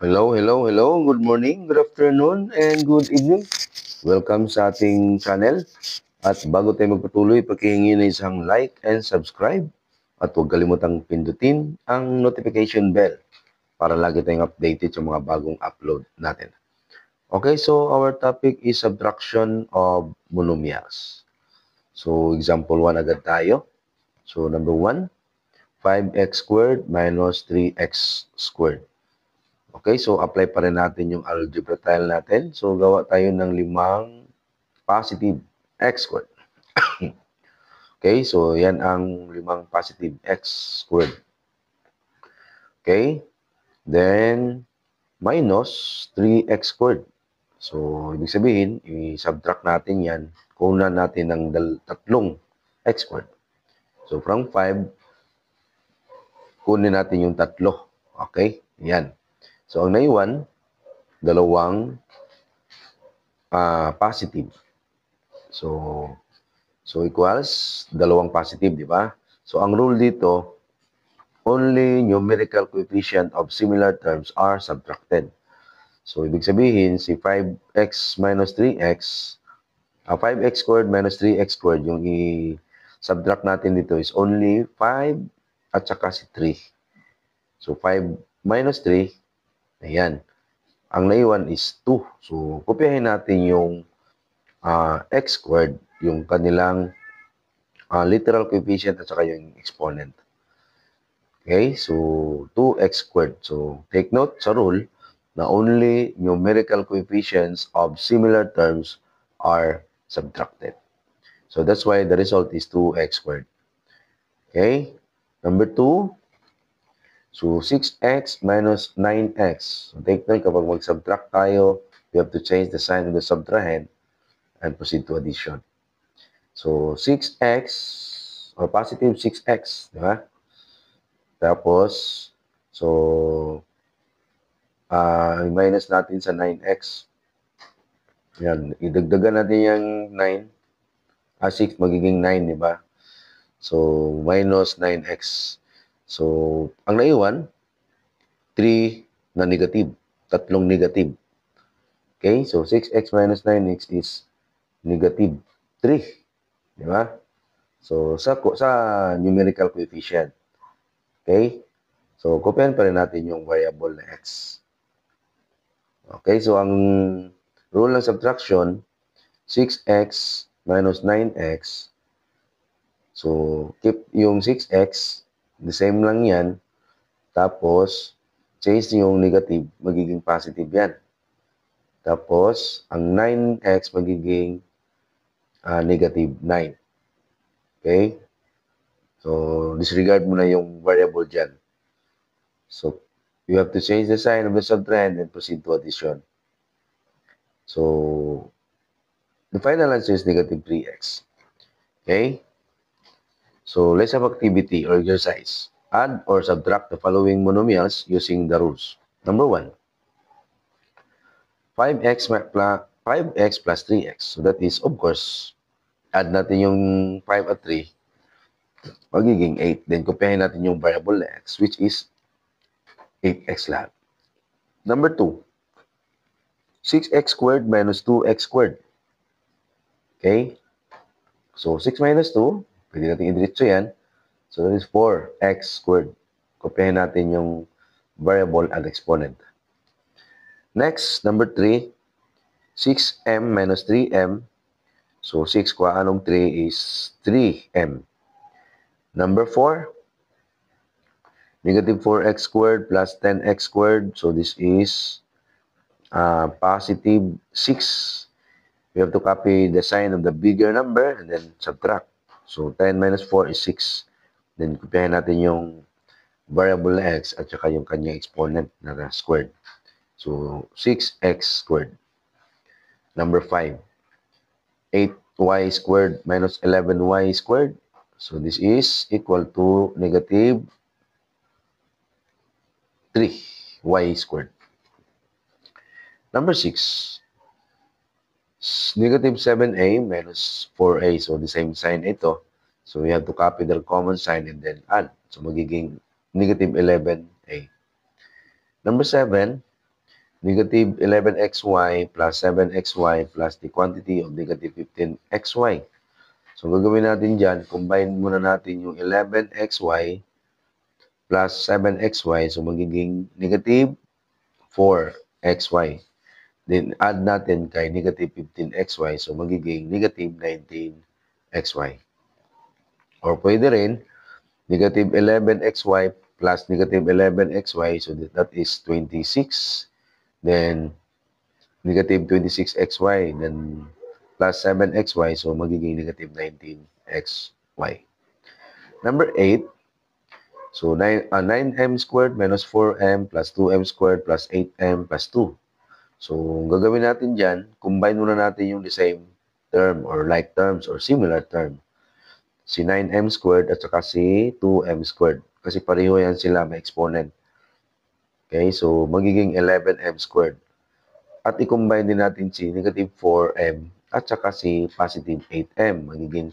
Hello. Good morning, good afternoon, and good evening. Welcome sa ating channel. At bago tayo magpatuloy, pakihingi na isang like and subscribe. At huwag kalimutang pindutin ang notification bell para lagi tayong updated sa mga bagong upload natin. Okay, so our topic is subtraction of monomials. So, example 1 agad tayo. So, number 1, 5x squared minus 3x squared. Okay, so apply pa rin natin yung algebra tile natin. So gawa tayo ng 5 positive x squared. Okay, so yan ang 5 positive x squared. Okay, then minus 3x squared. So ibig sabihin, i-subtract natin yan. Kunan natin ng tatlong x squared. So from 5, kunin natin yung tatlo. Okay, yan. So ang naiwan, dalawang positive. So equals dalawang positive, di ba? So ang rule dito, only numerical coefficient of similar terms are subtracted. So ibig sabihin, si 5x minus 3x, 5x squared minus 3x squared, yung i-subtract natin dito is only 5 at saka si 3. So 5 minus 3, ayan. Ang naiwan is 2. So kopyahin natin yung x squared, yung kanilang literal coefficient at saka yung exponent. Okay, so 2x squared. So take note sa rule na only numerical coefficients of similar terms are subtracted. So that's why the result is 2x squared. Okay, number 2, so 6x minus 9x. So take note, kapag mag-subtract tayo, we have to change the sign of the subtrahend and proceed to addition. So 6x or positive 6x, di ba? Tapos, so, minus natin sa 9x. Yan, idagdagan natin yung 9. 6 magiging 9, di ba? So, minus 9x. So, ang naiwan, 3 na negative. Tatlong negative. Okay, so 6x minus 9x is negative 3. Di ba? So, sa numerical coefficient. Okay? So, kopyahan pa rin natin yung variable na x. Okay, so ang rule ng subtraction, 6x minus 9x. So, keep yung 6x, the same lang yan. Tapos, change yung negative, magiging positive yan. Tapos, ang 9x magiging negative 9. Okay? So, disregard mo na yung variable dyan. So, you have to change the sign of the subtrahend and proceed to addition. So, the final answer is negative 3x. Okay? So, let's have activity or exercise. Add or subtract the following monomials using the rules. Number 1, 5x plus 3x. So, that is, of course, add natin yung 5 at 3, magiging 8. Then, kopyahin natin yung variable x, which is 8x lahat. Number 2, 6x squared minus 2x squared. Okay? So, 6 minus 2, pwede natin i-diretso yan. So, that is 4x squared. Kopyahin natin yung variable at exponent. Next, number 3, 6m minus 3m. So, 6 kwa anong 3 is 3m. Number 4, negative 4x squared plus 10x squared. So, this is positive 6. We have to copy the sign of the bigger number and then subtract. So, 10 minus 4 is 6. Then, kopyahin natin yung variable x at saka yung kanyang exponent na squared. So, 6x squared. Number 5, 8y squared minus 11y squared. So, this is equal to negative 3y squared. Number 6, negative 7a minus 4a. So, the same sign ito. So, we have to copy the common sign and then add. So, magiging negative 11a. Number 7, negative 11xy plus 7xy plus the quantity of negative 15xy. So, gagawin natin dyan, combine muna natin yung 11xy plus 7xy. So, magiging negative 4xy. Then, add natin kay negative 15xy. So, magiging negative 19xy. Or pwede rin, negative 11xy plus negative 11xy. So, that is 26. Then, negative 26xy. Then, plus 7xy. So, magiging negative 19xy. Number 8. So, 9m squared minus 4m plus 2m squared plus 8m plus 2. So, gagawin natin dyan, combine muna natin yung the same term or like terms or similar term. Si 9m squared at saka si 2m squared. Kasi pareho yan sila, may exponent. Okay, so magiging 11m squared. At i-combine din natin si negative 4m at saka si positive 8m. Magiging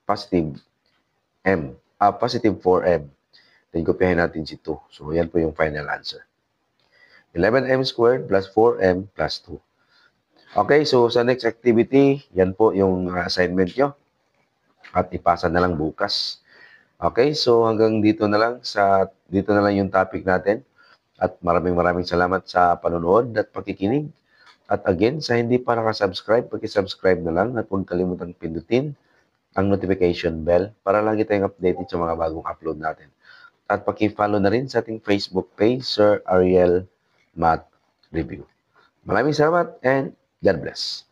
positive positive 4m. Then, kopyahin natin si 2. So, yan po yung final answer. 11m squared plus 4m plus 2. Okay, so sa next activity, yan po yung assignment nyo. At ipasa na lang bukas. Okay, so hanggang dito na lang yung topic natin. At maraming salamat sa panonood at pakikinig. At again, sa hindi pa nakasubscribe, paki-subscribe na lang at huwag kalimutang pindutin ang notification bell para lagi tayong updated sa mga bagong upload natin. At paki-follow na rin sa ating Facebook page, Sir Ariel Math Review. Maraming salamat and God bless.